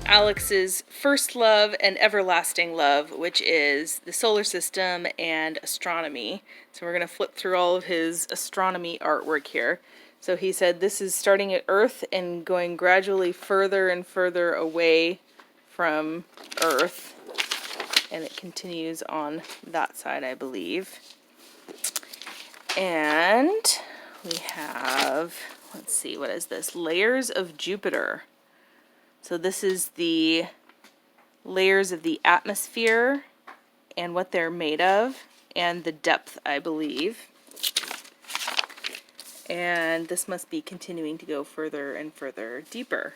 Alex's first love and everlasting love, which is the solar system and astronomy. So we're going to flip through all of his astronomy artwork here. So he said this is starting at Earth and going gradually further and further away from Earth. And it continues on that side, I believe. And we have, let's see, what is this? Layers of Jupiter. So this is the layers of the atmosphere and what they're made of, and the depth, I believe. And this must be continuing to go further and further deeper.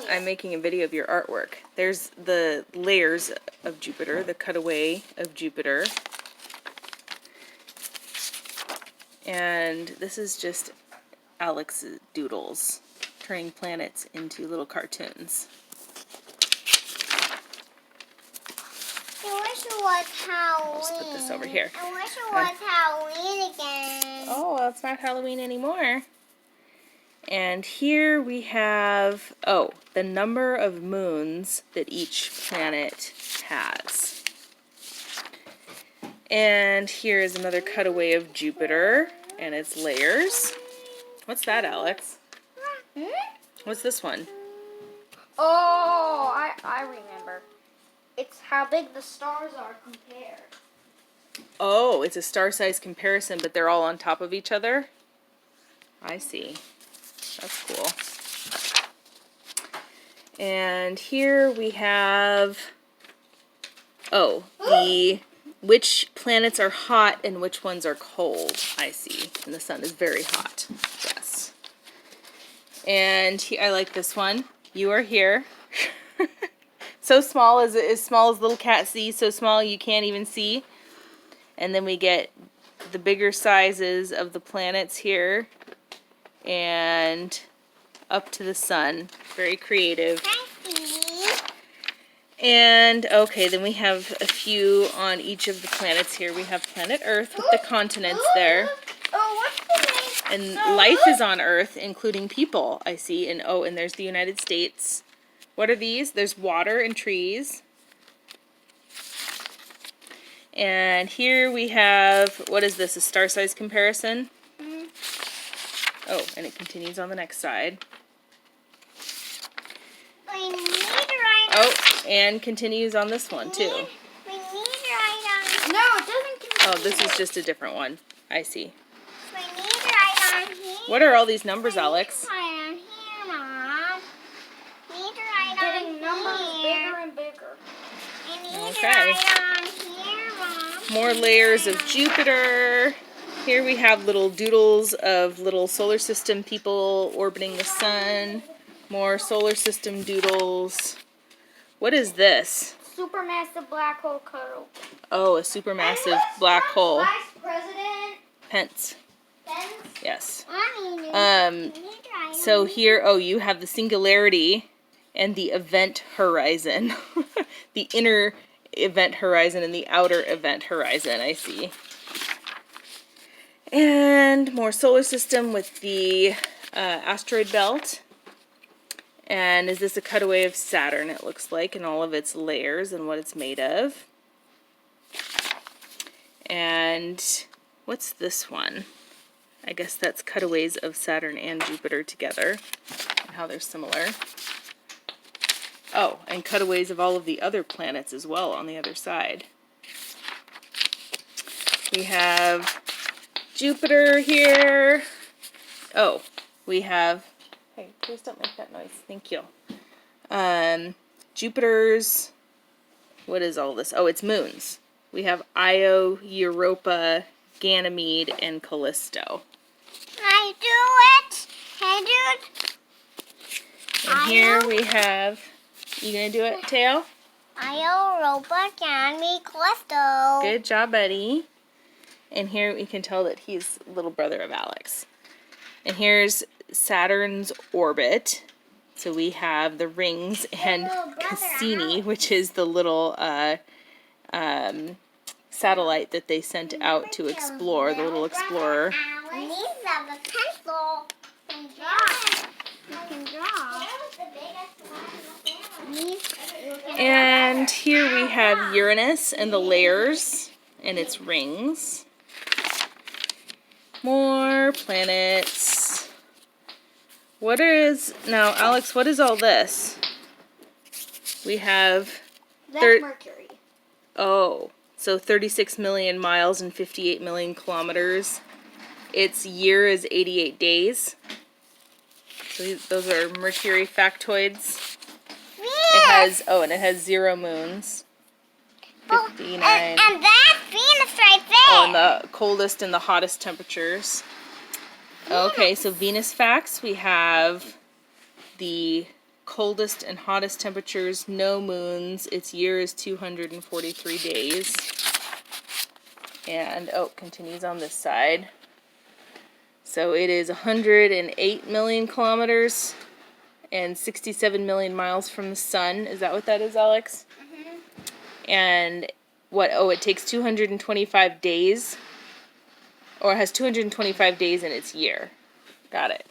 I'm making a video of your artwork. There's the layers of Jupiter, the cutaway of Jupiter. And this is just Alex's doodles, turning planets into little cartoons. I wish it was Halloween. I'll just put this over here. I wish it was Halloween again. Oh, well, it's not Halloween anymore. And here we have, oh, the number of moons that each planet has. And here is another cutaway of Jupiter and its layers. What's that, Alex? What's this one? Oh, I remember. It's how big the stars are compared. Oh, it's a star-sized comparison, but they're all on top of each other? I see. That's cool. And here we have, oh, which planets are hot and which ones are cold. I see. And the sun is very hot. Yes. And I like this one. You are here. So small, as small as little cat C, so small you can't even see. And then we get the bigger sizes of the planets here. And up to the sun. Very creative. And, okay, then we have a few on each of the planets here. We have planet Earth with the continents there. Oh, what's the name? And life is on Earth, including people, I see. And, oh, and there's the United States. What are these? There's water and trees. And here we have, what is this, a star-sized comparison? Oh, and it continues on the next side. Oh, and continues on this one, too. No, it doesn't continue. Oh, this is just a different one. I see. We need right on here. What are all these numbers, Alex? Right on here, Mom. Need right Getting on numbers here. bigger and bigger. I need Okay. right on here, Mom. More layers of Jupiter. Here we have little doodles of little solar system people orbiting the sun. More solar system doodles. What is this? Supermassive black hole cuddle. Oh, a supermassive black hole. Vice President Pence. Pence. Yes. Mommy, we need right So on here, oh, you have the singularity and the event horizon. The inner event horizon and the outer event horizon, I see. And more solar system with the asteroid belt. And is this a cutaway of Saturn, it looks like, and all of its layers and what it's made of. And what's this one? I guess that's cutaways of Saturn and Jupiter together, and how they're similar. Oh, and cutaways of all of the other planets as well on the other side. We have Jupiter here. Oh, we have, hey, please don't make that noise. Thank you. Jupiter's, what is all this? Oh, it's moons. We have Io, Europa, Ganymede, and Callisto. I do it. I do it. And here we have, you gonna do it, Teo? Io, Europa, Ganymede, Callisto. Good job, buddy. And here we can tell that he's little brother of Alex. And here's Saturn's orbit. So we have the rings and Cassini, which is the little satellite that they sent out to explore, the little explorer. These are the pencil. You can draw. And here we have Uranus and the layers and its rings. More planets. Now, Alex, what is all this? We have... That's Mercury. Oh, so 36 million miles and 58 million kilometers. Its year is 88 days. So those are Mercury factoids. And it has 0 moons. 59. And that's Venus right there. Oh, and the coldest and the hottest temperatures. Okay, so Venus facts, we have the coldest and hottest temperatures, no moons. Its year is 243 days. And, continues on this side. So it is 108 million kilometers and 67 million miles from the sun. Is that what that is, Alex? Mm-hmm. And it takes 225 days. Or it has 225 days in its year. Got it.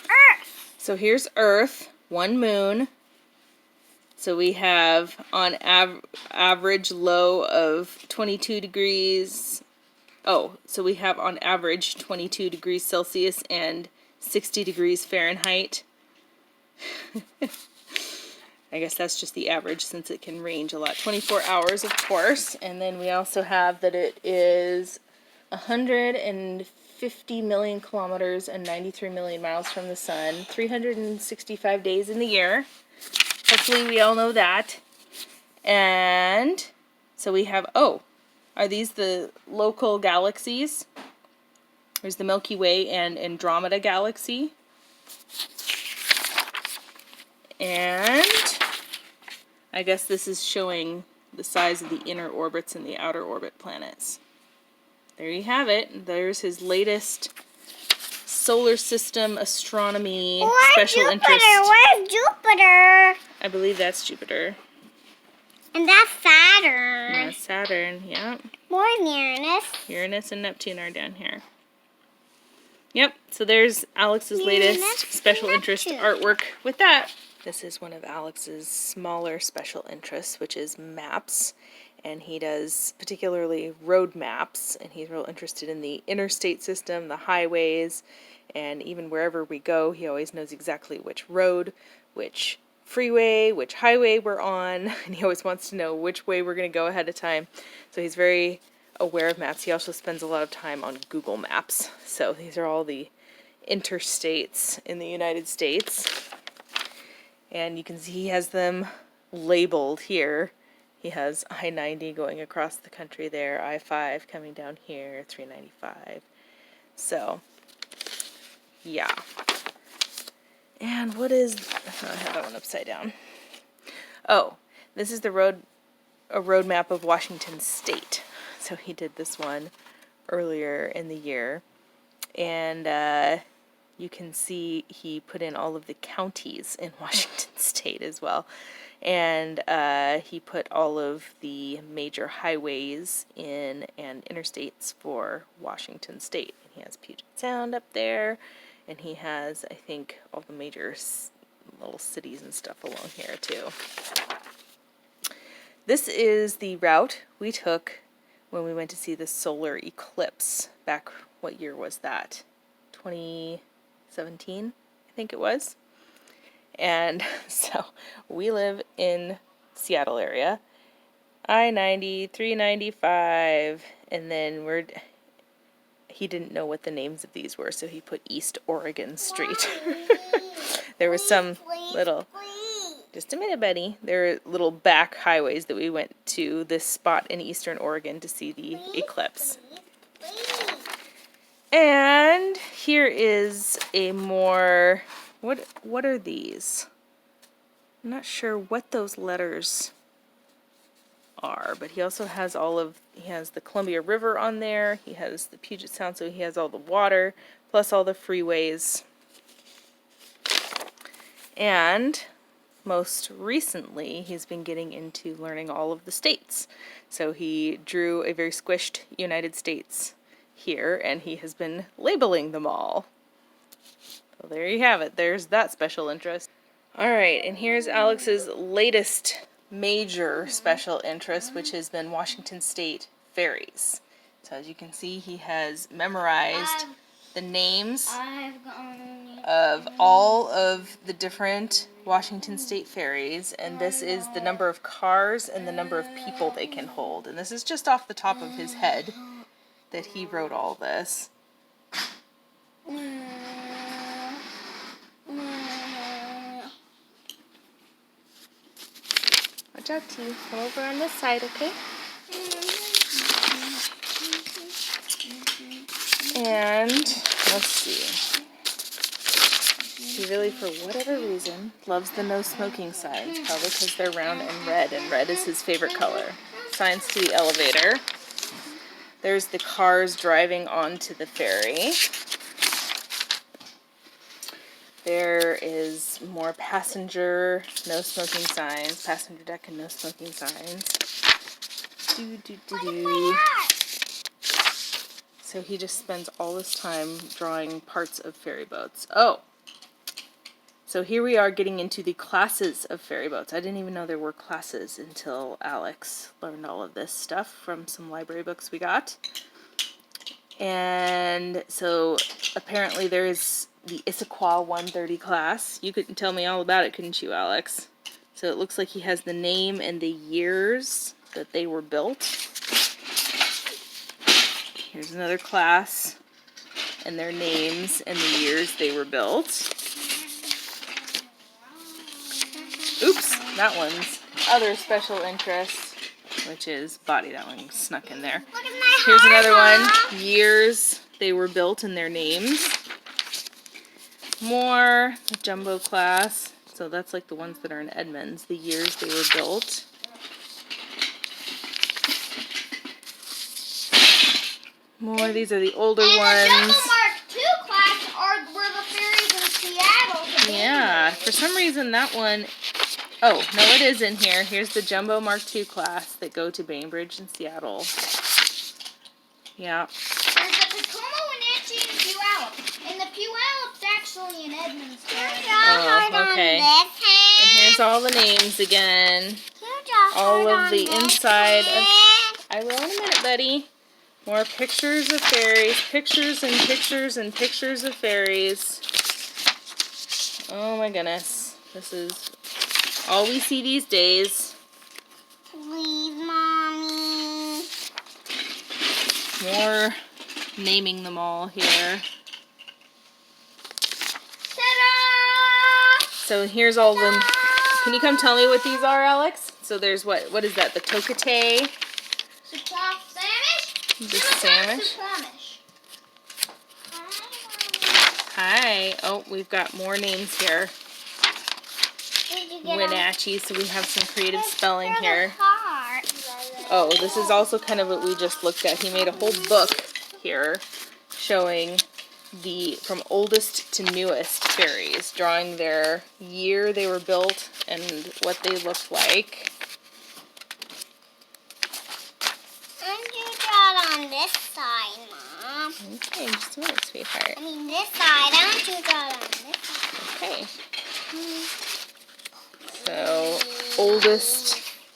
Earth. So here's Earth, 1 moon. So we have on average low of 22 degrees. So we have on average 22 degrees Celsius and 60 degrees Fahrenheit. I guess that's just the average since it can range a lot. 24 hours, of course. And then we also have that it is 150 million kilometers and 93 million miles from the sun. 365 days in the year. Hopefully we all know that. And so we have, are these the local galaxies? There's the Milky Way and Andromeda galaxy. And I guess this is showing the size of the inner orbits and the outer orbit planets. There you have it. There's his latest solar system astronomy special interest. Where's Jupiter? I believe that's Jupiter. And that's Saturn. That's Saturn, yeah. More Uranus. Uranus and Neptune are down here. Yep, so there's Alex's latest special interest artwork with that. This is one of Alex's smaller special interests, which is maps. And he does particularly road maps, and he's real interested in the interstate system, the highways, and even wherever we go, he always knows exactly which road, which freeway, which highway we're on, and he always wants to know which way we're going to go ahead of time. So he's very aware of maps. He also spends a lot of time on Google Maps. So these are all the interstates in the United States. And you can see he has them labeled here. He has I-90 going across the country there, I-5 coming down here, 395. So, yeah. And what is... I have that one upside down. Oh, this is a road map of Washington State. So he did this one earlier in the year. And you can see he put in all of the counties in Washington State as well. And he put all of the major highways in and interstates for Washington State. And he has Puget Sound up there. And he has, I think, all the major little cities and stuff along here too. This is the route we took when we went to see the solar eclipse back, what year was that? 2017, I think it was. And so we live in Seattle area, I-90, 395, and then he didn't know what the names of these were, so he put East Oregon Street. There was some little, just a minute, buddy. There are little back highways that we went to this spot in Eastern Oregon to see the eclipse. And here is a more, what are these? I'm not sure what those letters are, but he also has he has the Columbia River on there, he has the Puget Sound, so he has all the water, plus all the freeways. And most recently, he's been getting into learning all of the states. So he drew a very squished United States here, and he has been labeling them all. So there you have it. There's that special interest. All right, and here's Alex's latest major special interest, which has been Washington State Ferries. So as you can see, he has memorized the names of all of the different Washington State ferries, and this is the number of cars and the number of people they can hold. And this is just off the top of his head that he wrote all this. Watch out, T. Come over on this side, okay? And let's see. He really, for whatever reason, loves the no smoking signs, probably because they're round and red is his favorite color. Signs to the elevator. There's the cars driving onto the ferry. There is more passenger, no smoking signs, passenger deck and no smoking signs. So he just spends all this time drawing parts of ferry boats. Oh! So here we are getting into the classes of ferry boats. I didn't even know there were classes until Alex learned all of this stuff from some library books we got. And so apparently there is the Issaquah 130 class. You could tell me all about it, couldn't you, Alex? So it looks like he has the name and the years that they were built. Here's another class and their names and the years they were built. Oops, that one's other special interest, which is body. That one snuck in there. Here's another one, years they were built and their names. More, the jumbo class. So that's like the ones that are in Edmonds, the years they were built. More, these are the older ones. The Jumbo Mark II class were the ferries in Seattle. Yeah, for some reason that one, oh, no, it is in here. Here's the Jumbo Mark II class that go to Bainbridge and Seattle. Yeah. There's the Tacoma, Wenatchee, and Puyallup. And the Puyallup's actually in Edmonds. Oh, okay. And here's all the names again. All of the inside of... I will in a minute, buddy. More pictures of ferries. Pictures and pictures and pictures of ferries. Oh my goodness. This is all we see these days. Please, Mommy. More naming them all here. Ta-da! So here's all them. Can you come tell me what these are, Alex? So there's what is that? The Tokate? The Samish? Hi. Oh, we've got more names here. Wenatchee, so we have some creative spelling here. Oh, this is also kind of what we just looked at. He made a whole book here showing the from oldest to newest ferries, drawing their year they were built and what they looked like. On this side, Mom. Okay, just a minute, sweetheart. I mean this side. I want you to draw it on this side. Okay. So, oldest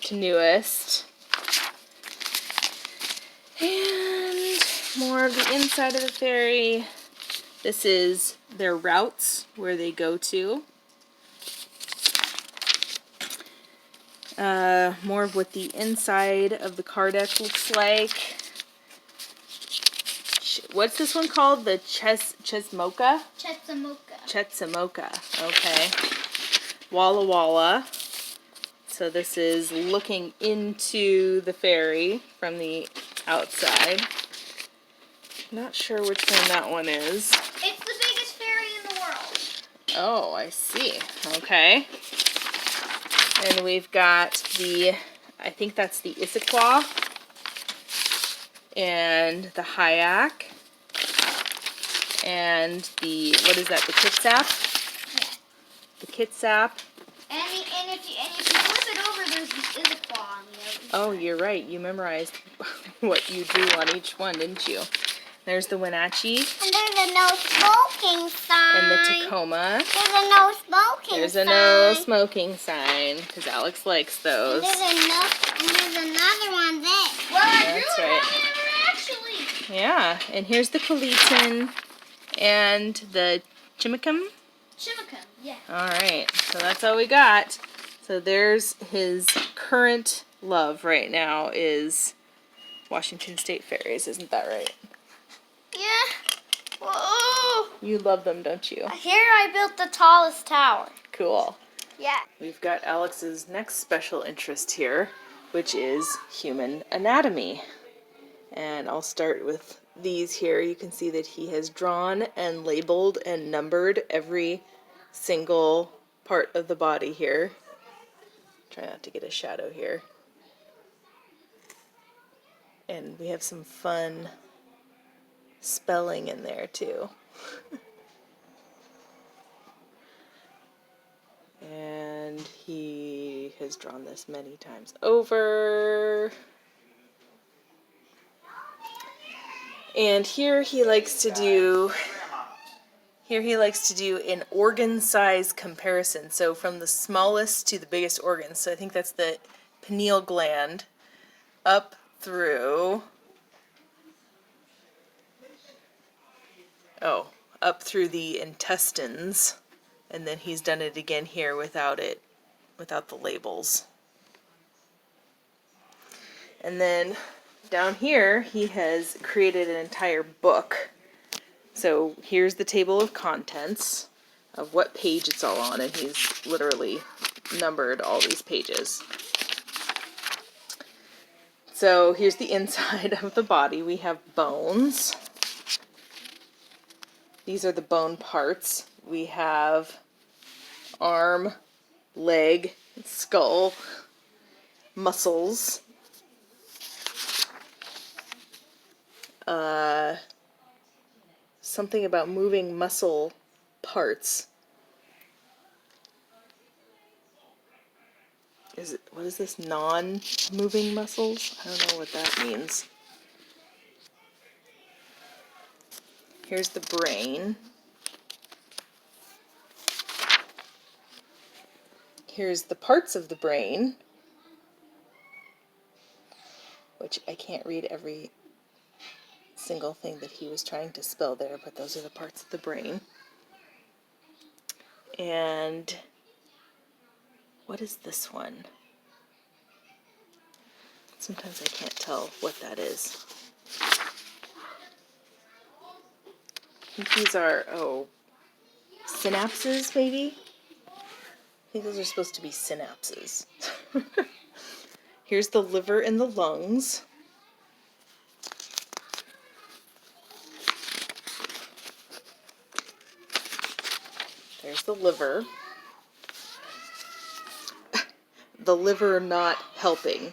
to newest. And more of the inside of the ferry. This is their routes, where they go to. More of what the inside of the car deck looks like. What's this one called? The Chesamoka? Chesamoka. Okay. Walla Walla. So this is looking into the ferry from the outside. Not sure which one that one is. It's the biggest ferry in the world. Oh, I see. Okay. And we've got the, I think that's the Issaquah and the Hyak and the, what is that, the Kitsap? Yeah. The Kitsap. And if you flip it over, there's the Issaquah on the other side. Oh, you're right. You memorized what you drew on each one, didn't you? There's the Wenatchee And there's a no smoking sign. and the Tacoma. There's a no smoking There's sign. a no smoking sign because Alex likes those. And there's another one there. Well, I drew That's it right. on there actually. Yeah, and here's the Colleton and the Chimicum. Chimicum, yeah. All right, so that's all we got. So there's his current love right now is Washington State Ferries, isn't that right? Yeah. Whoa. You love them, don't you? Here I built the tallest tower. Cool. Yeah. We've got Alex's next special interest here, which is human anatomy. And I'll start with these here. You can see that he has drawn and labeled and numbered every single part of the body here. Try not to get a shadow here. And we have some fun spelling in there too. And he has drawn this many times over. And here he likes to do an organ size comparison. So from the smallest to the biggest organ. So I think that's the pineal gland up through the intestines. And then he's done it again here without the labels. And then down here, he has created an entire book. So here's the table of contents of what page it's all on, and he's literally numbered all these pages. So here's the inside of the body. We have bones. These are the bone parts. We have arm, leg, skull, muscles, something about moving muscle parts. What is this? Non-moving muscles? I don't know what that means. Here's the brain. Here's the parts of the brain, which I can't read every single thing that he was trying to spell there, but those are the parts of the brain. And what is this one? Sometimes I can't tell what that is. I think these are, synapses maybe? I think those are supposed to be synapses. Here's the liver and the lungs. There's the liver. The liver not helping.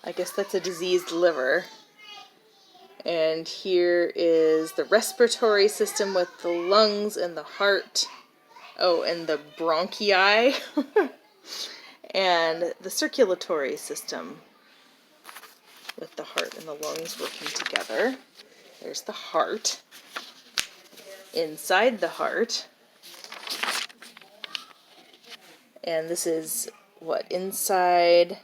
I guess that's a diseased liver. And here is the respiratory system with the lungs and the heart. Oh, and the bronchi. And the circulatory system with the heart and the lungs working together. There's the heart. Inside the heart. And this is what? Inside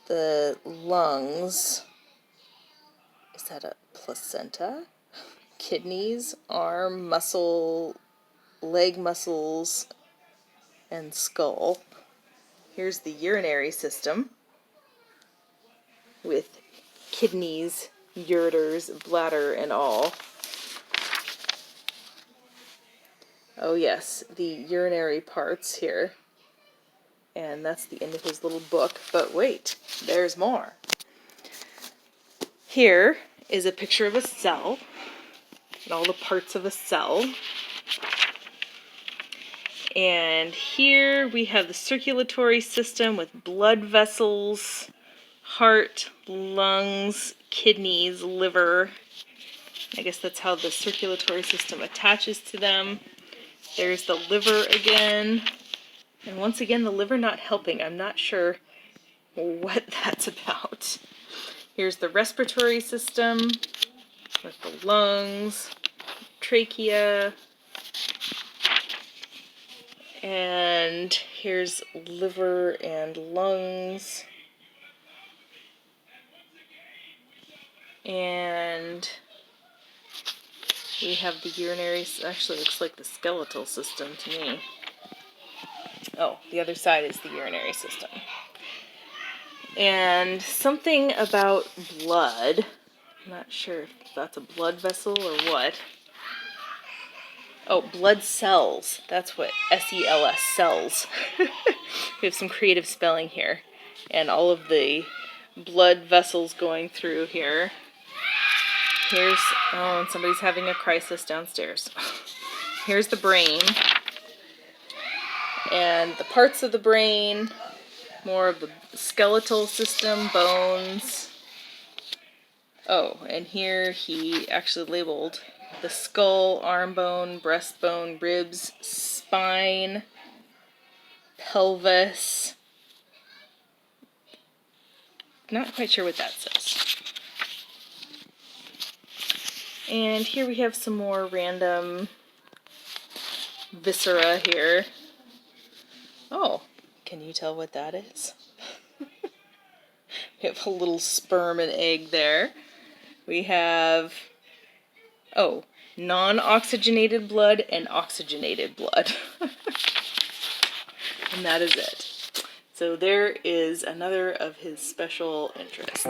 the lungs. Is that a placenta? Kidneys, arm, muscle, leg muscles, and skull. Here's the urinary system with kidneys, ureters, bladder, and all. Oh yes, the urinary parts here. And that's the end of his little book. But wait, there's more. Here is a picture of a cell and all the parts of a cell. And here we have the circulatory system with blood vessels, heart, lungs, kidneys, liver. I guess that's how the circulatory system attaches to them. There's the liver again. And once again, the liver not helping. I'm not sure what that's about. Here's the respiratory system with the lungs, trachea, and here's liver and lungs, and we have the urinary, actually looks like the skeletal system to me. Oh, the other side is the urinary system. And something about blood. I'm not sure if that's a blood vessel or what. Oh, blood cells. That's what SELS, cells. We have some creative spelling here. And all of the blood vessels going through here. Here's, oh, and somebody's having a crisis downstairs. Here's the brain. And the parts of the brain, more of the skeletal system, bones. Oh, and here he actually labeled the skull, arm bone, breastbone, ribs, spine, pelvis. Not quite sure what that says. And here we have some more random viscera here. Oh, can you tell what that is? We have a little sperm and egg there. We have, oh, non-oxygenated blood and oxygenated blood. And that is it. So there is another of his special interests.